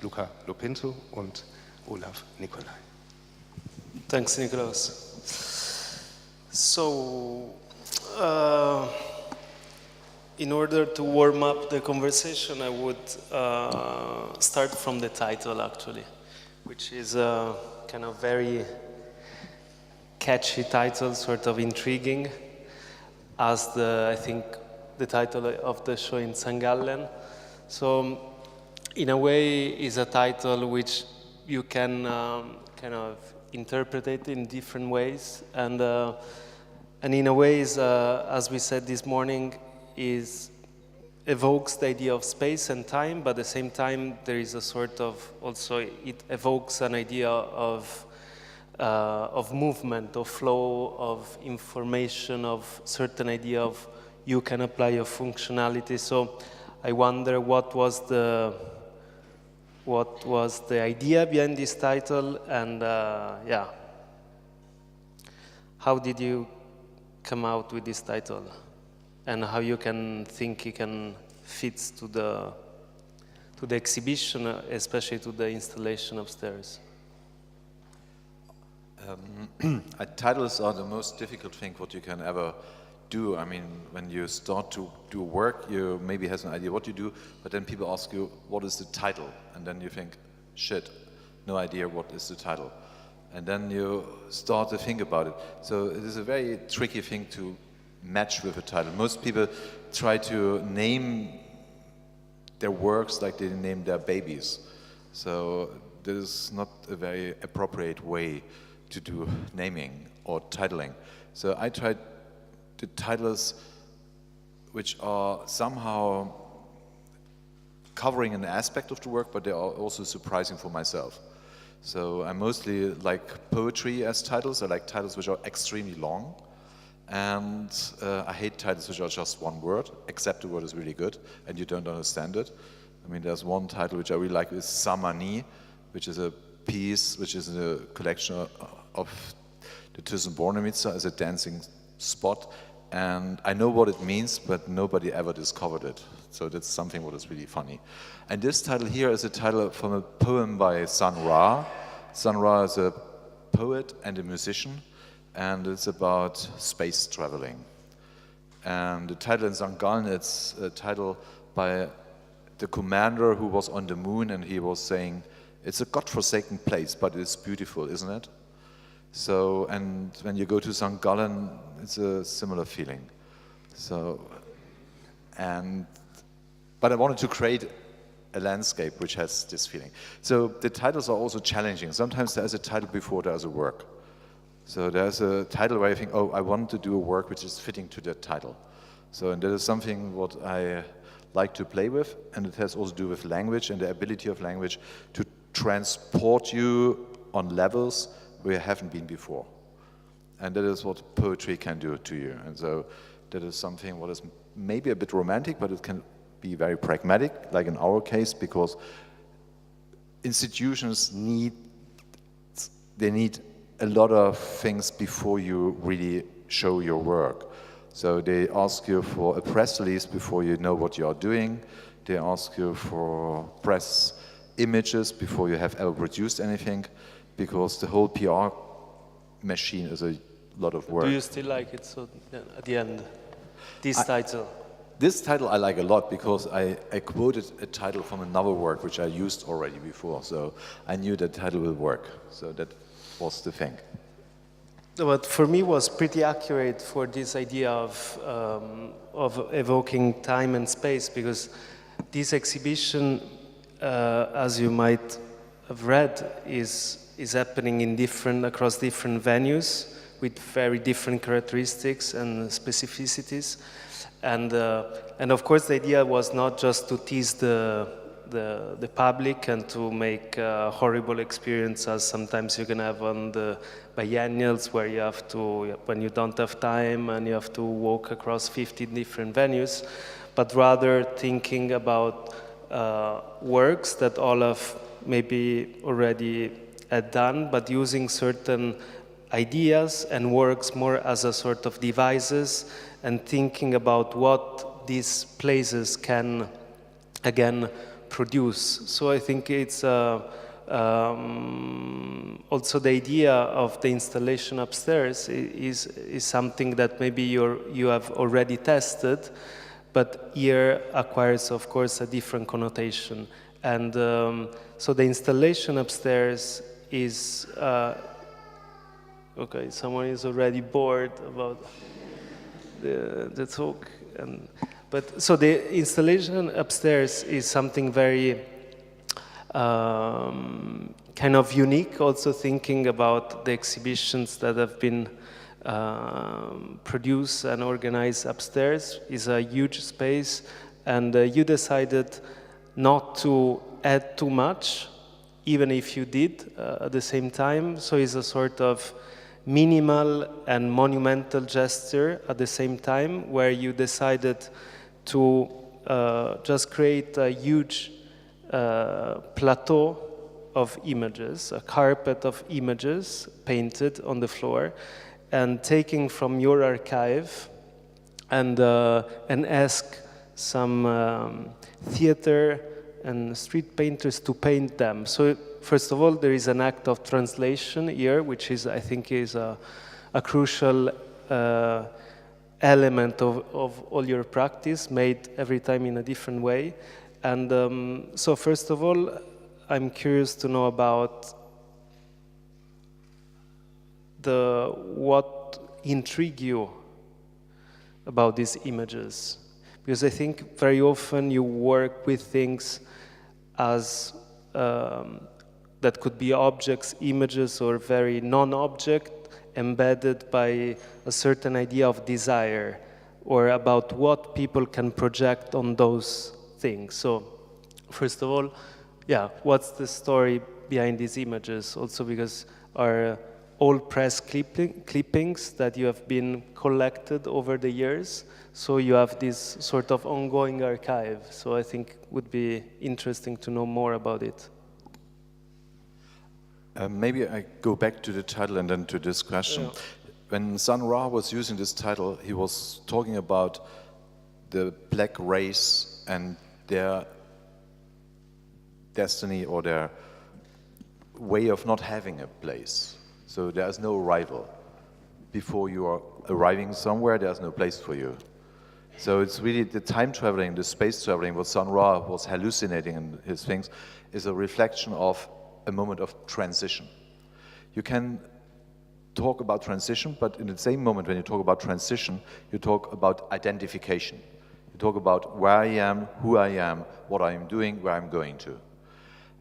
Luca Lo Pinto und Olaf Nicolai. Thanks, Nicholas. So, in order to warm up the conversation, I would start from the title, actually, which is a kind of very catchy title, sort of intriguing, as I think the title of the show in St. Gallen. So, in a way, is a title which you can kind of interpret it in different ways, and in a way, as we said this morning, evokes the idea of space and time, but at the same time there is a sort of also it evokes an idea of movement, of flow, of information, of certain idea of you can apply your functionality. So I wonder what was the idea behind this title, and how did you come out with this title, and how you can think it can fit to the exhibition, especially to the installation upstairs? Titles are the most difficult thing what you can ever do. I mean, when you start to do work, you maybe has an idea what you do, but then people ask you, what is the title? And then you think, shit, no idea what is the title. And then you start to think about it. So it is a very tricky thing to match with a title. Most people try to name their works like they name their babies. So this is not a very appropriate way to do naming or titling. So I tried to titles which are somehow covering an aspect of the work, but they are also surprising for myself. So I mostly like poetry as titles. I like titles which are extremely long. And I hate titles which are just one word, except the word is really good and you don't understand it. I mean, there's one title which I really like, is Samani, which is a piece which is in a collection of the Thyssen-Bornemisza as a dancing spot. And I know what it means, but nobody ever discovered it. So that's something what is really funny. And this title here is a title from a poem by Sun Ra. Sun Ra is a poet and a musician, and it's about space traveling. And the title in St. Gallen, it's a title by the commander who was on the moon, and he was saying, it's a godforsaken place, but it's beautiful, isn't it? So, and when you go to St. Gallen, it's a similar feeling. So, but I wanted to create a landscape which has this feeling. So the titles are also challenging. Sometimes there's a title before there's a work. So there's a title where I think, oh, I want to do a work which is fitting to that title. So, and that is something what I like to play with, and it has also to do with language and the ability of language to transport you on levels where you haven't been before. And that is what poetry can do to you. And so that is something what is maybe a bit romantic, but it can be very pragmatic, like in our case, because institutions need a lot of things before you really show your work. So they ask you for a press release before you know what you are doing. They ask you for press images before you have ever produced anything, because the whole PR machine is a lot of work. Do you still like it, so at the end, this title? This title I like a lot because I quoted a title from another work which I used already before, so I knew that title will work. So that was the thing. But for me, was pretty accurate for this idea of evoking time and space, because this exhibition, as you might have read, is happening across different venues with very different characteristics and specificities, and of course the idea was not just to tease the public and to make a horrible experience as sometimes you can have on the biennials, where you have to, when you don't have time and you have to walk across 15 different venues, but rather thinking about works that Olaf maybe already had done, but using certain ideas and works more as a sort of devices, and thinking about what these places can, again, produce. So I think it's also the idea of the installation upstairs is something that maybe you have already tested, but here acquires, of course, a different connotation. And so the installation upstairs is, okay, someone is already bored about the talk. But so the installation upstairs is something very kind of unique, also thinking about the exhibitions that have been produced and organized upstairs. Is a huge space, and you decided not to add too much, even if you did at the same time. So it's a sort of minimal and monumental gesture at the same time, where you decided to just create a huge plateau of images, a carpet of images painted on the floor, and taking from your archive and ask some theater and street painters to paint them. So first of all, there is an act of translation here, which is, I think, is a crucial element of all your practice, made every time in a different way. And so first of all, I'm curious to know about what intrigued you about these images. Because I think very often you work with things as that could be objects, images, or very non-object, embedded by a certain idea of desire, or about what people can project on those things. So first of all, yeah, what's the story behind these images? Also because are all press clippings that you have been collected over the years. So you have this sort of ongoing archive. So I think it would be interesting to know more about it. Maybe I go back to the title and then to this question. Yeah. When Sun Ra was using this title, he was talking about the black race and their destiny or their way of not having a place. So there is no rival. Before you are arriving somewhere, there's no place for you. So it's really the time traveling, the space traveling, what Sun Ra was hallucinating in his things, is a reflection of a moment of transition. You can talk about transition, but in the same moment when you talk about transition, you talk about identification. You talk about where I am, who I am, what I am doing, where I'm going to.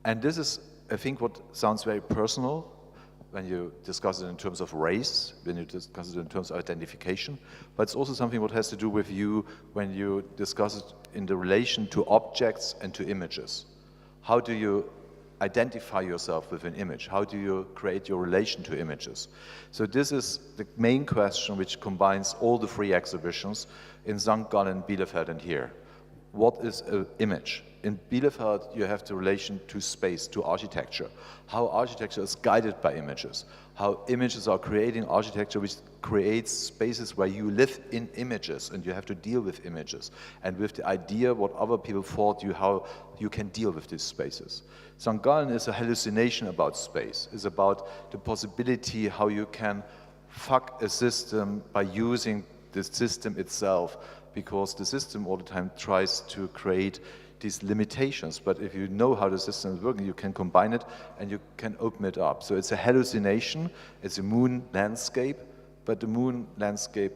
And this is, I think, what sounds very personal when you discuss it in terms of race, when you discuss it in terms of identification, but it's also something what has to do with you when you discuss it in the relation to objects and to images. How do you identify yourself with an image? How do you create your relation to images? So this is the main question which combines all the three exhibitions in St. Gallen, Bielefeld, and here. What is an image? In Bielefeld, you have the relation to space, to architecture. How architecture is guided by images. How images are creating architecture which creates spaces where you live in images and you have to deal with images. And with the idea what other people thought you, how you can deal with these spaces. St. Gallen is a hallucination about space. It's about the possibility how you can fuck a system by using the system itself, because the system all the time tries to create these limitations, but if you know how the system is working, you can combine it and you can open it up. So it's a hallucination, it's a moon landscape, but the moon landscape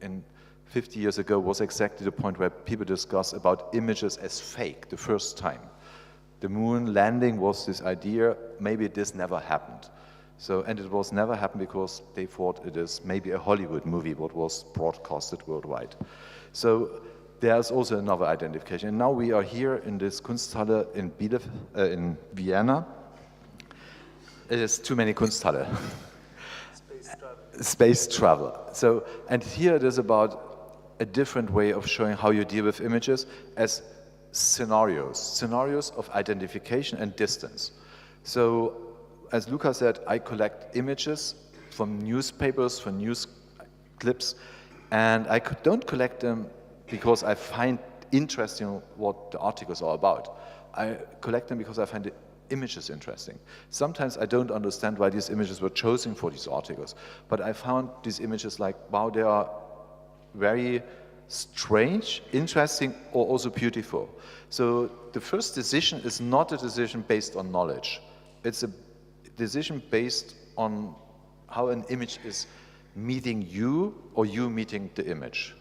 in 50 years ago was exactly the point where people discuss about images as fake, the first time. The moon landing was this idea, maybe this never happened. So, and it was never happened because they thought it is maybe a Hollywood movie what was broadcasted worldwide. So there's also another identification. And now we are here in this Kunsthalle in Vienna. It is too many Kunsthalle. Space travel. So, and here it is about a different way of showing how you deal with images as scenarios of identification and distance. So, as Luca said, I collect images from newspapers, from news clips, and I don't collect them because I find interesting what the articles are about. I collect them because I find the images interesting. Sometimes I don't understand why these images were chosen for these articles, but I found these images like, wow, they are very strange, interesting, or also beautiful. So the first decision is not a decision based on knowledge. It's a decision based on how an image is meeting you or you meeting the image.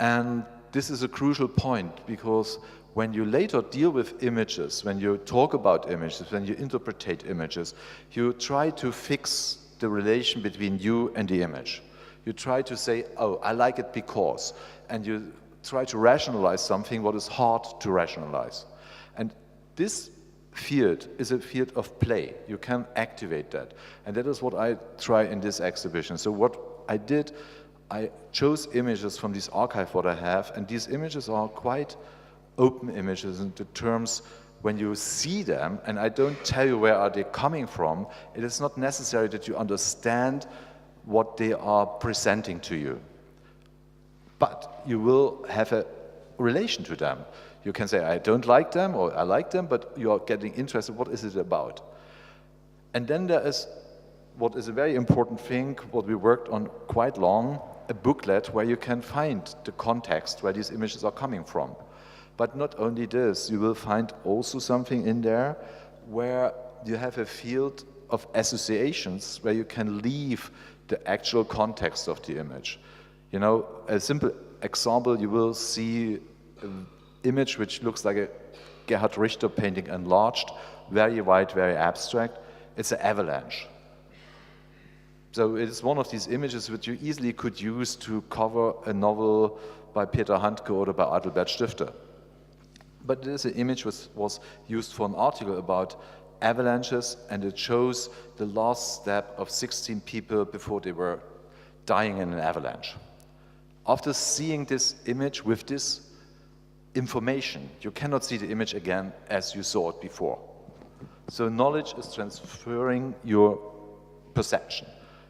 And this is a crucial point, because when you later deal with images, when you talk about images, when you interpret images, you try to fix the relation between you and the image. You try to say, oh, I like it because, and you try to rationalize something what is hard to rationalize. And this field is a field of play. You can activate that. And that is what I try in this exhibition. So what I did, I chose images from this archive what I have, and these images are quite open images in the terms when you see them, and I don't tell you where are they coming from, it is not necessary that you understand what they are presenting to you. But you will have a relation to them. You can say, I don't like them, or I like them, but you are getting interested, what is it about? And then there is what is a very important thing, what we worked on quite long, a booklet where you can find the context where these images are coming from. But not only this, you will find also something in there where you have a field of associations where you can leave the actual context of the image. You know, a simple example, you will see an image which looks like a Gerhard Richter painting enlarged, very wide, very abstract. It's an avalanche. So it's one of these images which you easily could use to cover a novel by Peter Handke or by Adalbert Stifter. But this image was used for an article about avalanches, and it shows the last step of 16 people before they were dying in an avalanche. After seeing this image with this information, you cannot see the image again as you saw it before. So knowledge is transferring your perception.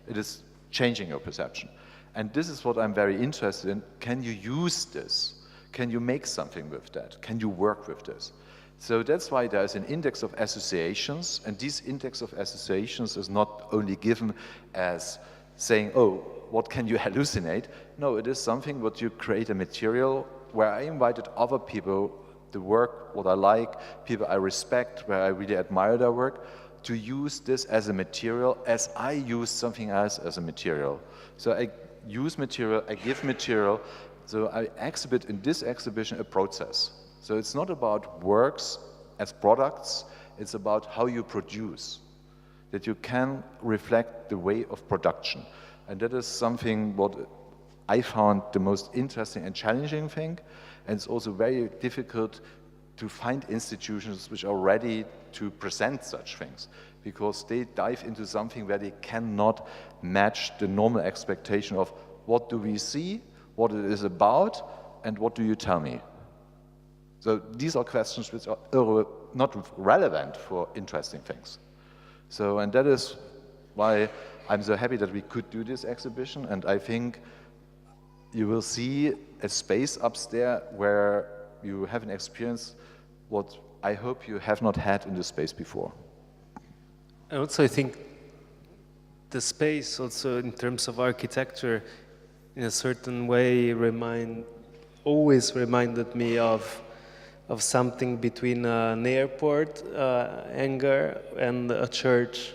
It is changing your perception. And this is what I'm very interested in. Can you use this? Can you make something with that? Can you work with this? So that's why there is an index of associations, and this index of associations is not only given as saying, oh, what can you hallucinate? No, it is something what you create a material where I invited other people, the work, what I like, people I respect, where I really admire their work, to use this as a material as I use something else as a material. So I use material, I give material, so I exhibit in this exhibition a process. So it's not about works as products, it's about how you produce, that you can reflect the way of production. And that is something what I found the most interesting and challenging thing, and it's also very difficult to find institutions which are ready to present such things, because they dive into something where they cannot match the normal expectation of what do we see, what it is about, and what do you tell me? So these are questions which are not relevant for interesting things. So, and that is why I'm so happy that we could do this exhibition, and I think you will see a space upstairs where you have an experience what I hope you have not had in this space before. I also think the space, also in terms of architecture, in a certain way always reminded me of something between an airport hangar and a church.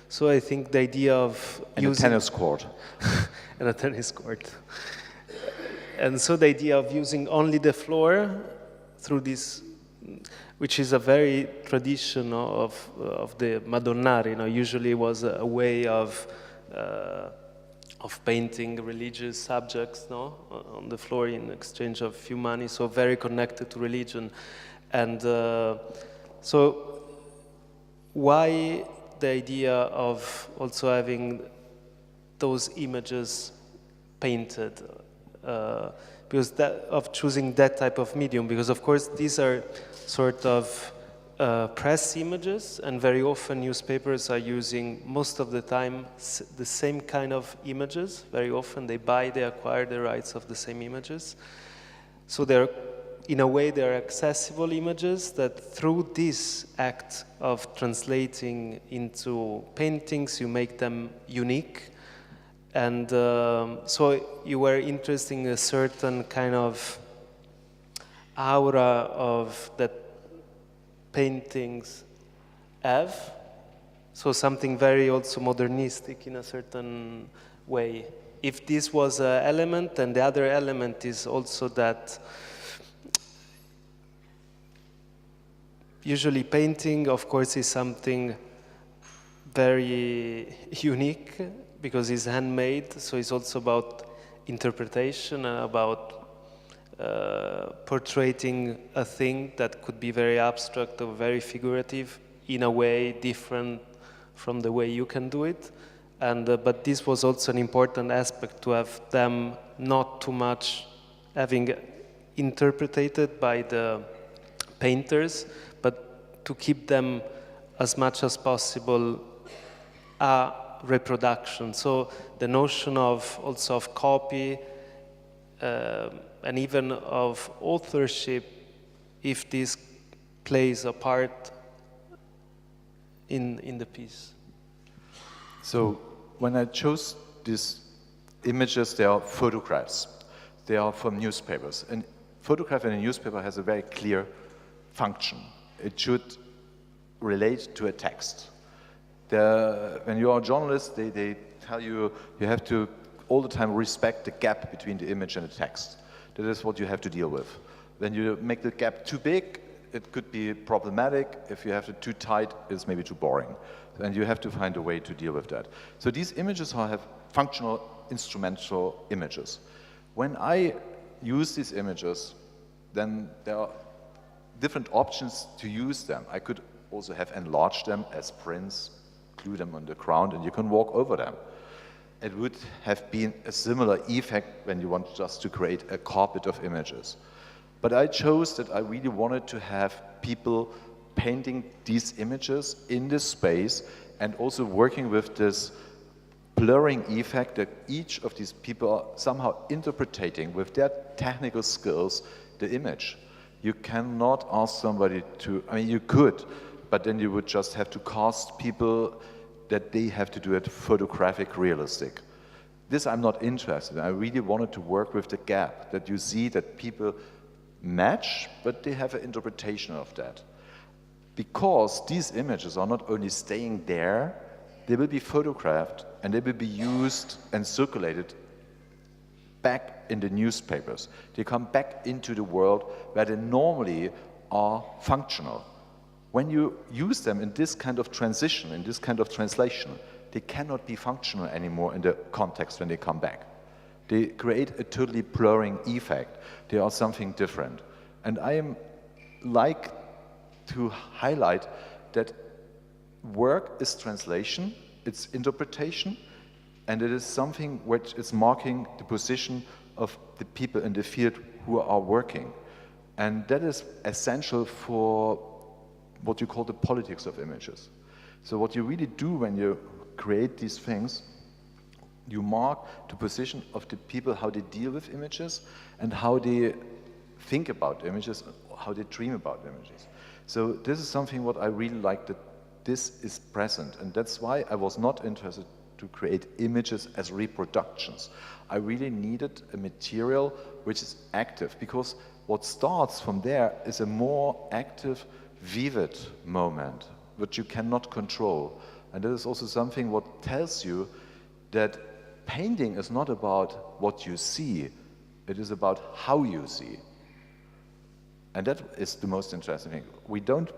So I think the idea of using a tennis court. and a tennis court. And so the idea of using only the floor through this, which is a very tradition of the Madonnari, usually was a way of painting religious subjects, on the floor in exchange of few money, so very connected to religion. And so why the idea of also having those images painted? Because of choosing that type of medium, because of course these are sort of press images, and very often newspapers are using, most of the time, the same kind of images. Very often they acquire the rights of the same images. So they're in a way, they're accessible images that through this act of translating into paintings, you make them unique. And so you were interested in a certain kind of aura of that paintings have. So something very also modernistic in a certain way. If this was an element, and the other element is also that usually painting, of course, is something very unique because it's handmade, so it's also about interpretation and about portraying a thing that could be very abstract or very figurative in a way different from the way you can do it. And but this was also an important aspect, to have them not too much having interpreted by the painters, but to keep them as much as possible a reproduction. So the notion of also of copy and even of authorship, if this plays a part in the piece. So when I chose these images, they are photographs. They are from newspapers. And photograph in a newspaper has a very clear function. It should relate to a text. When you are a journalist, they tell you you have to all the time respect the gap between the image and the text. That is what you have to deal with. When you make the gap too big, it could be problematic. If you have it too tight, it's maybe too boring. And you have to find a way to deal with that. So these images have functional, instrumental images. When I use these images, then there are different options to use them. I could also have enlarged them as prints, glue them on the ground, and you can walk over them. It would have been a similar effect when you want just to create a carpet of images. But I chose that I really wanted to have people painting these images in this space and also working with this blurring effect that each of these people are somehow interpreting with their technical skills the image. You cannot ask somebody to, I mean, you could, but then you would just have to cast people that they have to do it photographic realistic. This I'm not interested in. I really wanted to work with the gap, that you see that people match, but they have an interpretation of that. Because these images are not only staying there, they will be photographed and they will be used and circulated back in the newspapers. They come back into the world where they normally are functional. When you use them in this kind of transition, in this kind of translation, they cannot be functional anymore in the context when they come back. They create a totally blurring effect. They are something different. And I am like to highlight that work is translation, it's interpretation, and it is something which is marking the position of the people in the field who are working. And that is essential for what you call the politics of images. So what you really do when you create these things, you mark the position of the people, how they deal with images, and how they think about images, how they dream about images. So this is something what I really like, that this is present, and that's why I was not interested to create images as reproductions. I really needed a material which is active, because what starts from there is a more active, vivid moment, which you cannot control. And that is also something what tells you that painting is not about what you see, it is about how you see. And that is the most interesting thing. We don't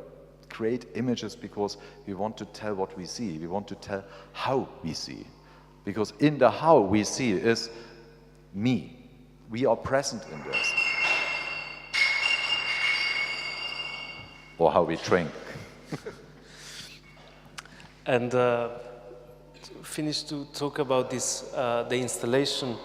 create images because we want to tell what we see, we want to tell how we see. Because in the how we see is me. We are present in this. Or how we drink. And to finish to talk about this, the installation,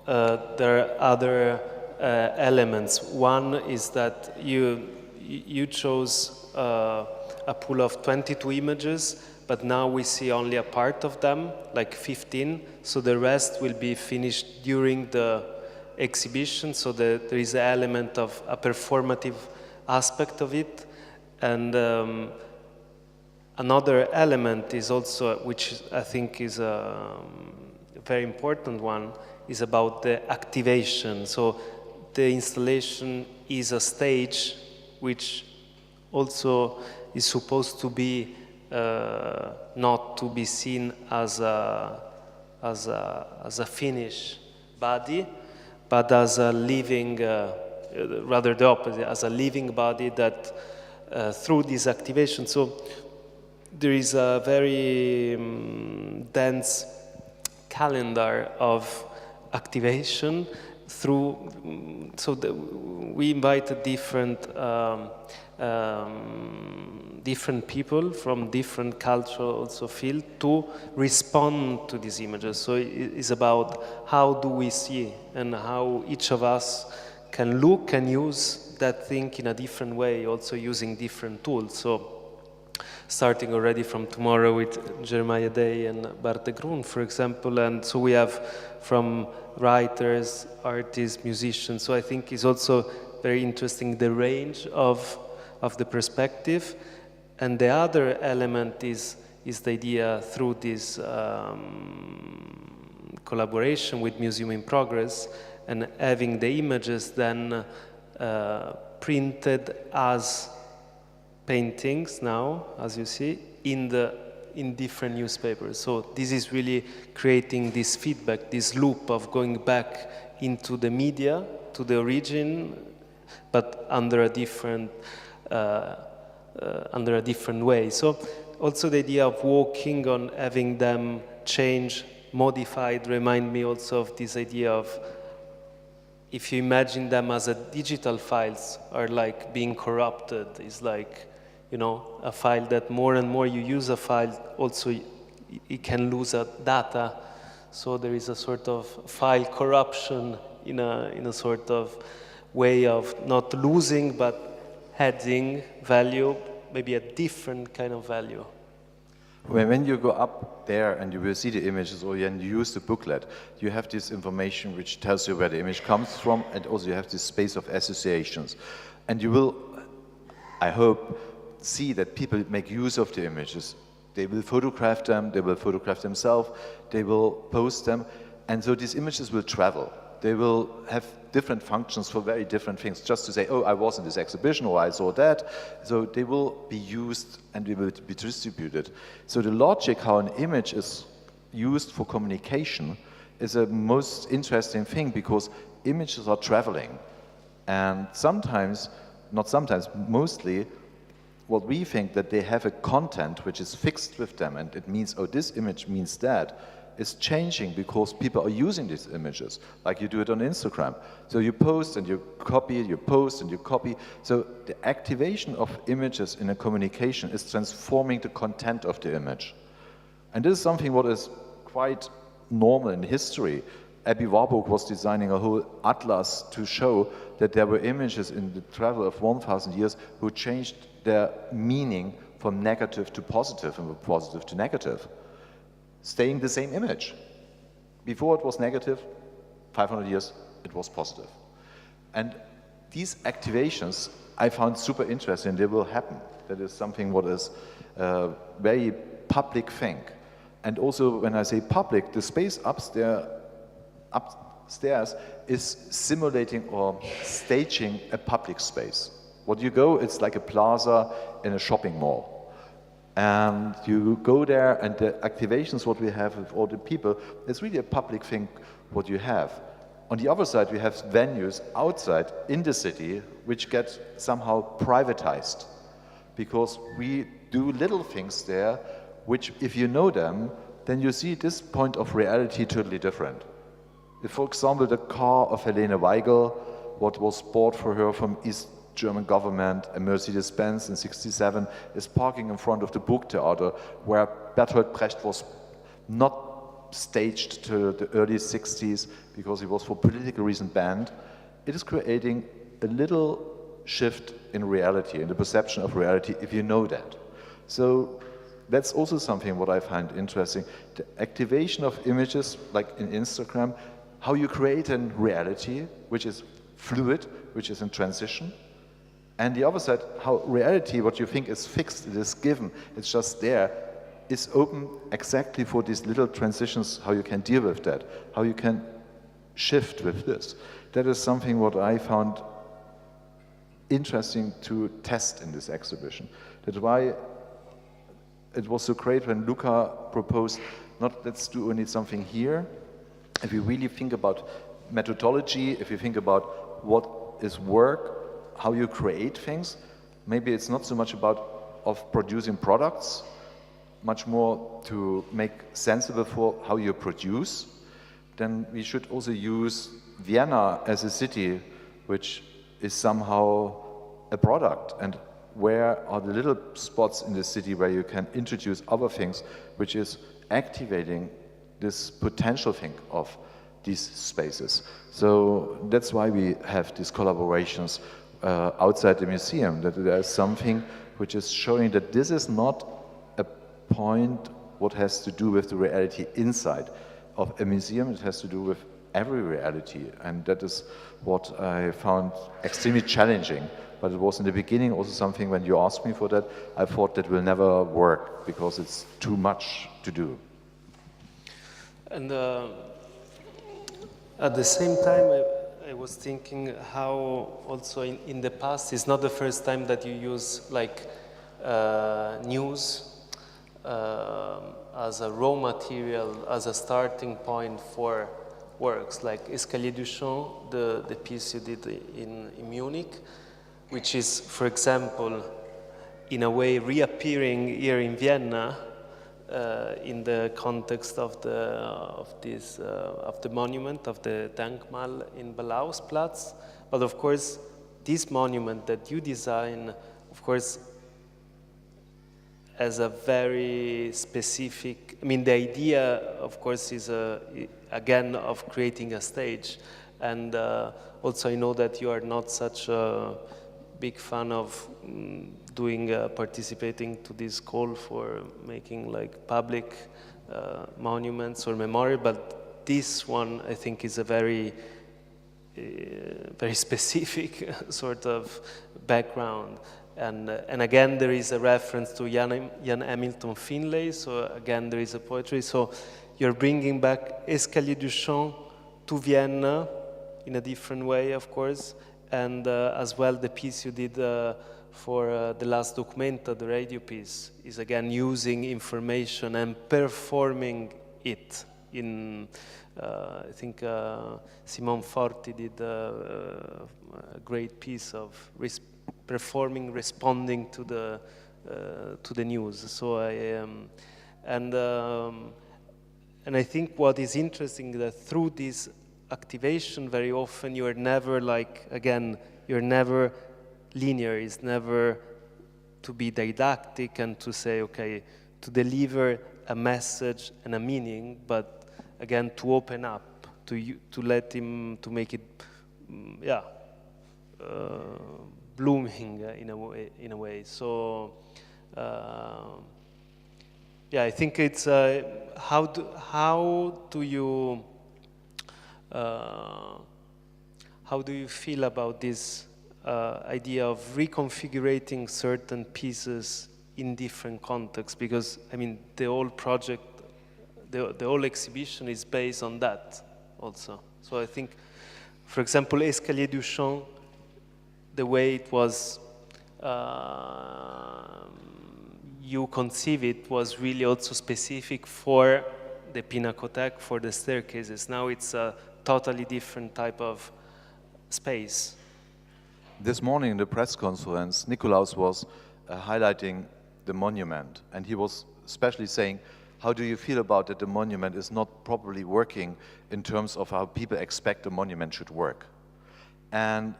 there are other elements. One is that you chose a pool of 22 images, but now we see only a part of them, like 15, so the rest will be finished during the exhibition, so there is an element of a performative aspect of it. And another element is also, which I think is a very important one, is about the activation. So the installation is a stage which also is supposed to be not to be seen as a finished body, but as a living, rather the opposite, as a living body that through this activation. So there is a very dense calendar of activation through, we invited different people from different cultural also field to respond to these images. So it is about how do we see and how each of us can look and use that thing in a different way, also using different tools. So starting already from tomorrow with Jeremiah Day and Barte Grun, for example, and so we have from writers, artists, musicians. So I think it's also very interesting the range of the perspective. And the other element is the idea through this collaboration with Museum in Progress and having the images then printed as paintings now, as you see, in different newspapers. So this is really creating this feedback, this loop of going back into the media, to the origin, but under a different way. So also the idea of working on having them change, modified, remind me also of this idea of, if you imagine them as a digital files are like being corrupted, it's like, you know, a file that more and more you use a file, also it can lose a data. So there is a sort of file corruption in a sort of way of not losing, but adding value, maybe a different kind of value. When you go up there and you will see the images, or you use the booklet, you have this information which tells you where the image comes from, and also you have this space of associations. And you will, I hope, see that people make use of the images. They will photograph them, they will photograph themselves, they will post them, and so these images will travel. They will have different functions for very different things, just to say, oh, I was in this exhibition, or I saw that. So they will be used and they will be distributed. So the logic how an image is used for communication is a most interesting thing, because images are traveling. And sometimes, not sometimes, mostly, what we think that they have a content which is fixed with them, and it means, oh, this image means that, is changing because people are using these images, like you do it on Instagram. So you post and you copy, you post and you copy. So the activation of images in a communication is transforming the content of the image. And this is something what is quite normal in history. Abby Warburg was designing a whole atlas to show that there were images in the travel of 1,000 years who changed their meaning from negative to positive and from positive to negative, staying the same image. Before it was negative, 500 years, it was positive. And these activations I found super interesting. They will happen. That is something what is a very public thing. And also when I say public, the space upstairs is simulating or staging a public space. What you go, it's like a plaza in a shopping mall. And you go there, and the activations what we have with all the people, it's really a public thing what you have. On the other side, we have venues outside in the city which get somehow privatized, because we do little things there which, if you know them, then you see this point of reality totally different. If, for example, the car of Helene Weigel, what was bought for her from East German government, a Mercedes-Benz in '67, is parking in front of the Burgtheater, where Bertolt Brecht was not staged to the early '60s because he was for political reason banned. It is creating a little shift in reality, in the perception of reality, if you know that. So that's also something what I find interesting. The activation of images, like in Instagram, how you create a reality which is fluid, which is in transition, and the other side, how reality, what you think is fixed, it is given, it's just there, is open exactly for these little transitions, how you can deal with that, how you can shift with this. That is something what I found interesting to test in this exhibition. That's why it was so great when Luca proposed, not let's do only something here. If you really think about methodology, if you think about what is work, how you create things, maybe it's not so much about of producing products, much more to make sensible for how you produce. Then we should also use Vienna as a city which is somehow a product, and where are the little spots in the city where you can introduce other things which is activating this potential thing of these spaces. So that's why we have these collaborations outside the museum, that there is something which is showing that this is not a point what has to do with the reality inside of a museum, it has to do with every reality, and that is what I found extremely challenging. But it was in the beginning also something, when you asked me for that, I thought that will never work because it's too much to do. And at the same time, I was thinking how also in the past, it's not the first time that you use like news as a raw material, as a starting point for works, like Escalier du Champ, the piece you did in Munich, which is, for example, in a way reappearing here in Vienna in the context of the monument of the Denkmal in Balausplatz. But of course, this monument that you design, of course, as a very specific, I mean, the idea, of course, is again of creating a stage. And also I know that you are not such a big fan of participating to this call for making like public monuments or memorial, but this one I think is a very specific sort of background. And again, there is a reference to Jan Hamilton Finlay, so again, there is a poetry. So you're bringing back Escalier du Champ to Vienna in a different way, of course, and as well the piece you did for the last Documenta, the radio piece, is again using information and performing it in, I think Simone Forti did a great piece of responding to the news. So and I think what is interesting that through this activation, very often you are never you're never linear. It's never to be didactic and to say, okay, to deliver a message and a meaning, but again to open up, to let him, to make it, blooming in a way. So I think it's how do you feel about this idea of reconfiguring certain pieces in different contexts? Because I mean, the whole project, the whole exhibition is based on that also. So I think, for example, Escalier du Champ, the way it was, you conceive it, was really also specific for the Pinakothek, for the staircases. Now it's a totally different type of space. This morning in the press conference, Nikolaus was highlighting the monument, and he was especially saying, how do you feel about that the monument is not properly working in terms of how people expect a monument should work? And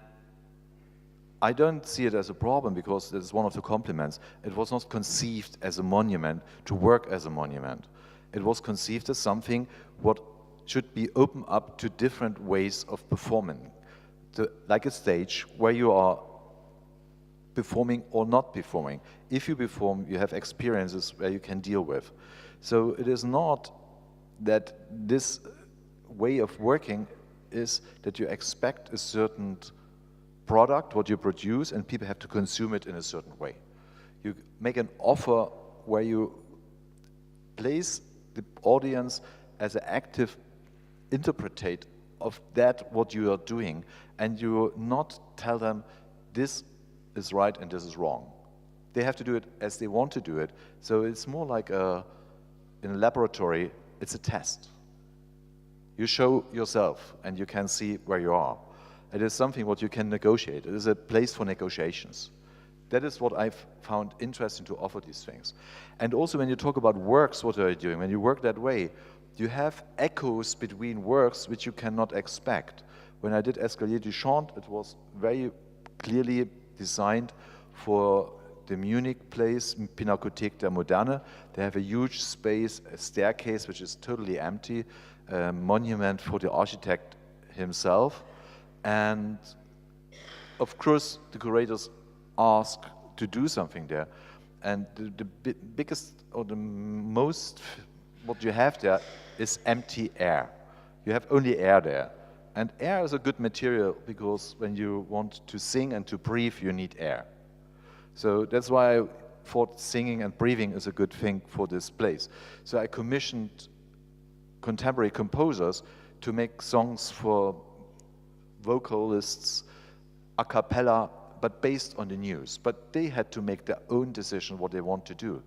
I don't see it as a problem, because it's one of the compliments. It was not conceived as a monument to work as a monument. It was conceived as something what should be open up to different ways of performing. Like a stage where you are performing or not performing. If you perform, you have experiences where you can deal with. So it is not that this way of working is that you expect a certain product, what you produce, and people have to consume it in a certain way. You make an offer where you place the audience as an active interpreter of that what you are doing, and you not tell them this is right and this is wrong. They have to do it as they want to do it. So it's more like in a laboratory, it's a test. You show yourself and you can see where you are. It is something what you can negotiate. It is a place for negotiations. That is what I've found interesting to offer these things. And also when you talk about works, what are you doing? When you work that way, you have echoes between works which you cannot expect. When I did Escalier du Chant, it was very clearly designed for the Munich place, Pinakothek der Moderne. They have a huge space, a staircase which is totally empty, a monument for the architect himself. And of course, the curators ask to do something there. And the biggest or the most what you have there is empty air. You have only air there. And air is a good material because when you want to sing and to breathe, you need air. So that's why I thought singing and breathing is a good thing for this place. So I commissioned contemporary composers to make songs for vocalists, a cappella, but based on the news. But they had to make their own decision what they want to do.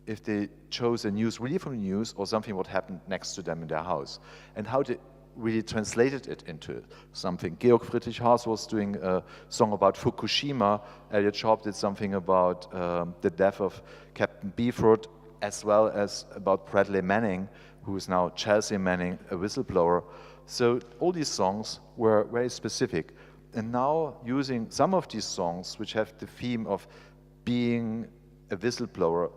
If they chose a news really from the news or something what happened next to them in their house. And how they really translated it into something. Georg Friedrich Haas was doing a song about Fukushima. Elliot Sharp did something about the death of Captain Beeford, as well as about Bradley Manning, who is now Chelsea Manning, a whistleblower. So all these songs were very specific. And now using some of these songs, which have the theme of being a whistleblower,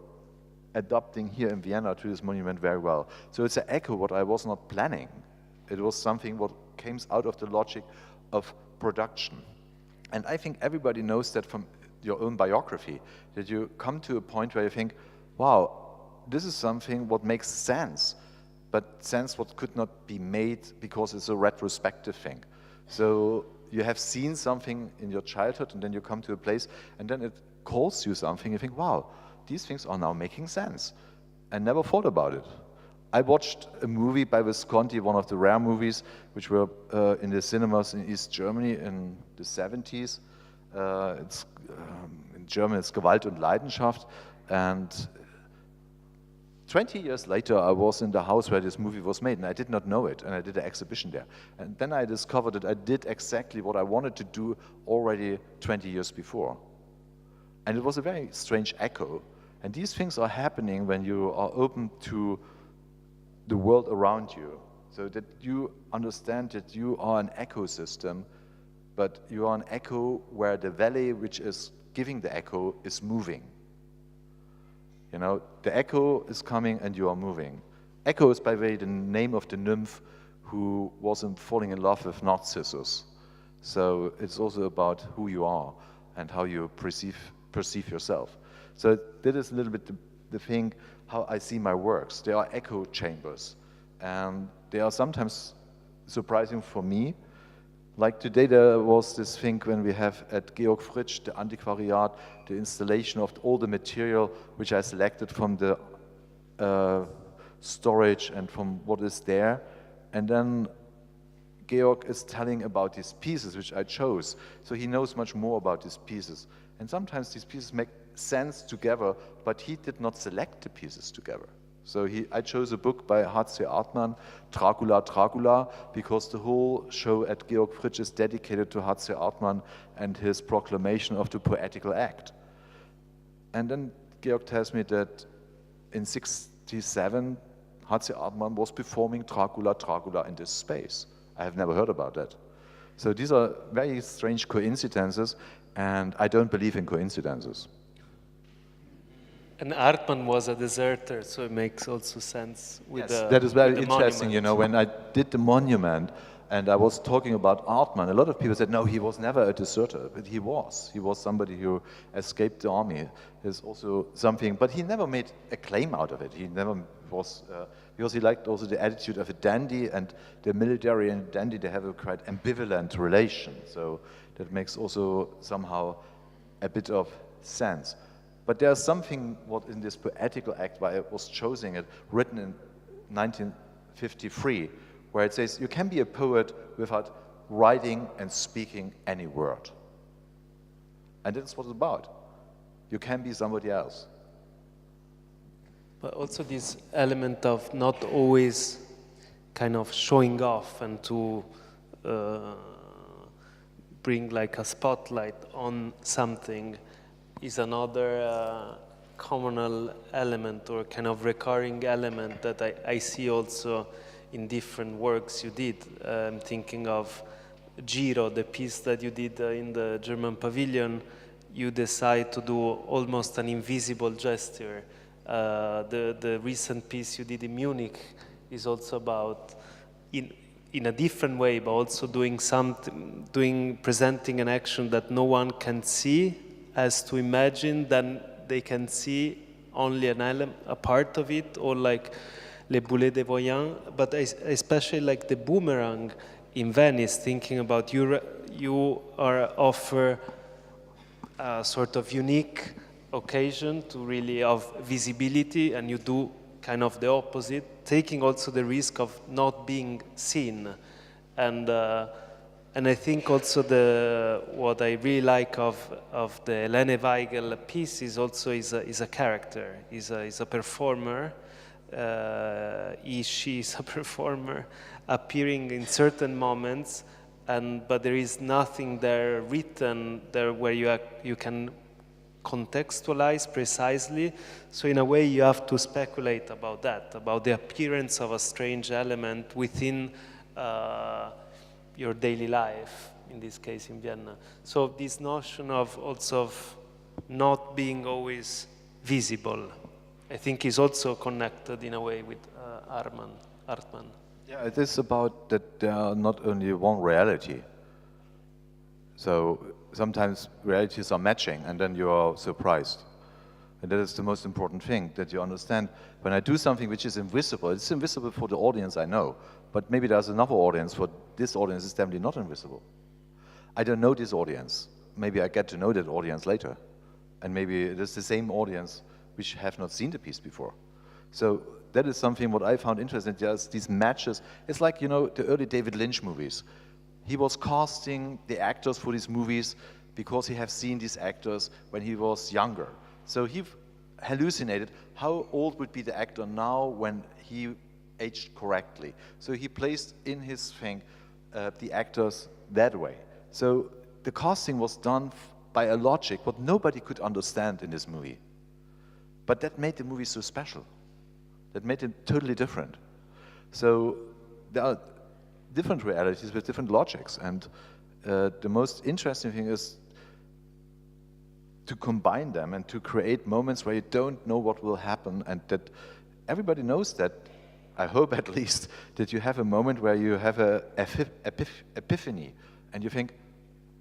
adopting here in Vienna to this monument very well. So it's an echo what I was not planning. It was something what came out of the logic of production. And I think everybody knows that from your own biography, that you come to a point where you think, wow, this is something what makes sense, but sense what could not be made because it's a retrospective thing. So you have seen something in your childhood and then you come to a place and then it calls you something, you think, wow, these things are now making sense. I never thought about it. I watched a movie by Visconti, one of the rare movies, which were in the cinemas in East Germany in the 70s. In German, it's Gewalt und Leidenschaft. And 20 years later, I was in the house where this movie was made, and I did not know it, and I did an exhibition there. And then I discovered that I did exactly what I wanted to do already 20 years before. And it was a very strange echo. And these things are happening when you are open to the world around you, so that you understand that you are an ecosystem, but you are an echo where the valley which is giving the echo is moving. You know, the echo is coming and you are moving. Echo is, by the way, the name of the nymph who wasn't falling in love with Narcissus. So it's also about who you are and how you perceive yourself. So that is a little bit the thing, how I see my works. They are echo chambers, and they are sometimes surprising for me. Like today there was this thing when we have at Georg Fritsch, the Antiquariat, the installation of all the material which I selected from the storage and from what is there. And then Georg is telling about these pieces which I chose. So he knows much more about these pieces. And sometimes these pieces make sense together, but he did not select the pieces together. So I chose a book by H.C. Artmann, Dracula, because the whole show at Georg Fritsch is dedicated to H.C. Artmann and his proclamation of the poetical act. And then Georg tells me that in 1967, H.C. Artmann was performing Dracula in this space. I have never heard about that. So these are very strange coincidences, and I don't believe in coincidences. And Artmann was a deserter, so it makes also sense with yes, that is very with interesting. monument. You know, when I did the monument, And I was talking about Artman. A lot of people said, no, he was never a deserter, but he was. He was somebody who escaped the army. There's also something, but he never made a claim out of it. He never was, because he liked also the attitude of a dandy, and the military and dandy, they have a quite ambivalent relation. So that makes also somehow a bit of sense. But there's something what in this poetical act, why I was choosing it, written in 1953, where it says, you can be a poet without writing and speaking any word. And that's what it's about. You can be somebody else. But also this element of not always kind of showing off and to bring like a spotlight on something is another communal element or kind of recurring element that I see also in different works you did. I'm thinking of Giro, the piece that you did in the German pavilion. You decide to do almost an invisible gesture. The recent piece you did in Munich is also about, in a different way, but also doing something, presenting an action that no one can see, as to imagine, then they can see only a part of it, or like Les Boulets de Voyant, but especially like the boomerang in Venice, thinking about you offer a sort of unique occasion to really of visibility, and you do kind of the opposite, taking also the risk of not being seen. And I think also what I really like of the Helene Weigel piece is also is a character, is a performer. She is a performer appearing in certain moments, but there is nothing there written there where you can contextualize precisely. So in a way you have to speculate about that, about the appearance of a strange element within your daily life, in this case in Vienna. So this notion of also of not being always visible, I think is also connected in a way with Artman. Yeah, it is about that there are not only one reality. So sometimes realities are matching and then you are surprised. And that is the most important thing, that you understand when I do something which is invisible, it's invisible for the audience I know, but maybe there's another audience, for this audience is definitely not invisible. I don't know this audience. Maybe I get to know that audience later. And maybe it is the same audience which have not seen the piece before. So that is something what I found interesting, just these matches. It's like, you know, the early David Lynch movies. He was casting the actors for these movies because he have seen these actors when he was younger. So he hallucinated how old would be the actor now when he aged correctly. So he placed in his thing the actors that way. So the casting was done by a logic what nobody could understand in this movie. But that made the movie so special. That made it totally different. So there are different realities with different logics. And the most interesting thing is to combine them and to create moments where you don't know what will happen, and that everybody knows that, I hope at least, that you have a moment where you have a epiphany and you think,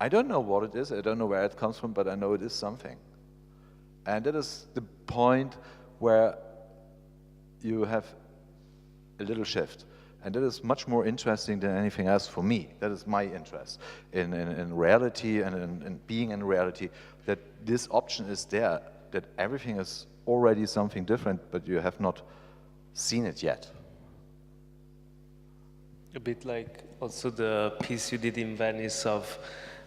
I don't know what it is, I don't know where it comes from, but I know it is something. And that is the point where you have a little shift. And that is much more interesting than anything else for me. That is my interest in reality and in being in reality, that this option is there, that everything is already something different, but you have not seen it yet. A bit like also the piece you did in Venice of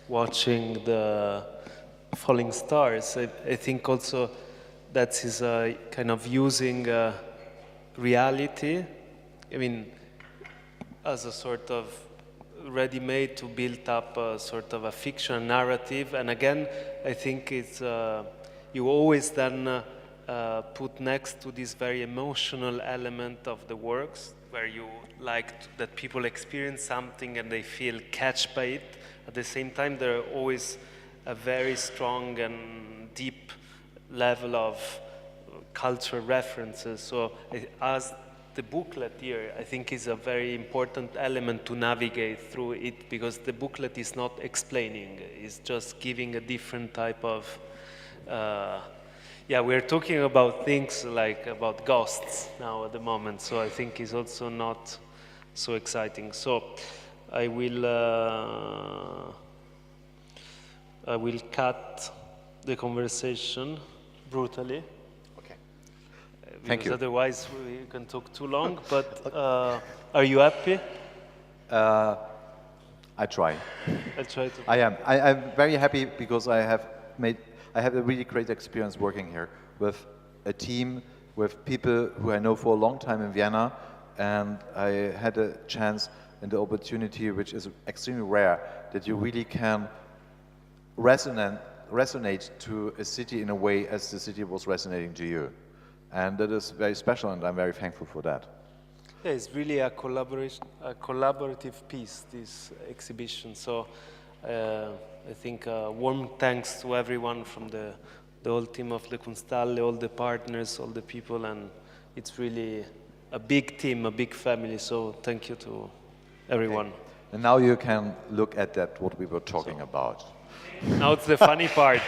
watching the falling stars. I think also that is a kind of using reality, I mean, as a sort of ready-made to build up a sort of a fiction narrative. And again, I think it's, you always then put next to this very emotional element of the works, where you like that people experience something and they feel catched by it. At the same time, there are always a very strong and deep level of cultural references. So as the booklet here, I think, is a very important element to navigate through it, because the booklet is not explaining, it's just giving a different type of, yeah, we're talking about things like about ghosts now at the moment, so I think it's also not so exciting. So I will cut the conversation brutally. Thank you. Otherwise we can talk too long, but are you happy? I try. I'll try to. I am. I'm very happy because I have a really great experience working here with a team, with people who I know for a long time in Vienna, and I had a chance and the opportunity, which is extremely rare, that you really can resonate to a city in a way as the city was resonating to you. And that is very special, and I'm very thankful for that. Yeah, it's really a collaborative piece, this exhibition. So I think warm thanks to everyone from the whole team of the Kunsthalle, all the partners, all the people, and it's really a big team, a big family. So thank you to everyone. Okay. And now you can look at that, what we were talking about. Now it's the funny part.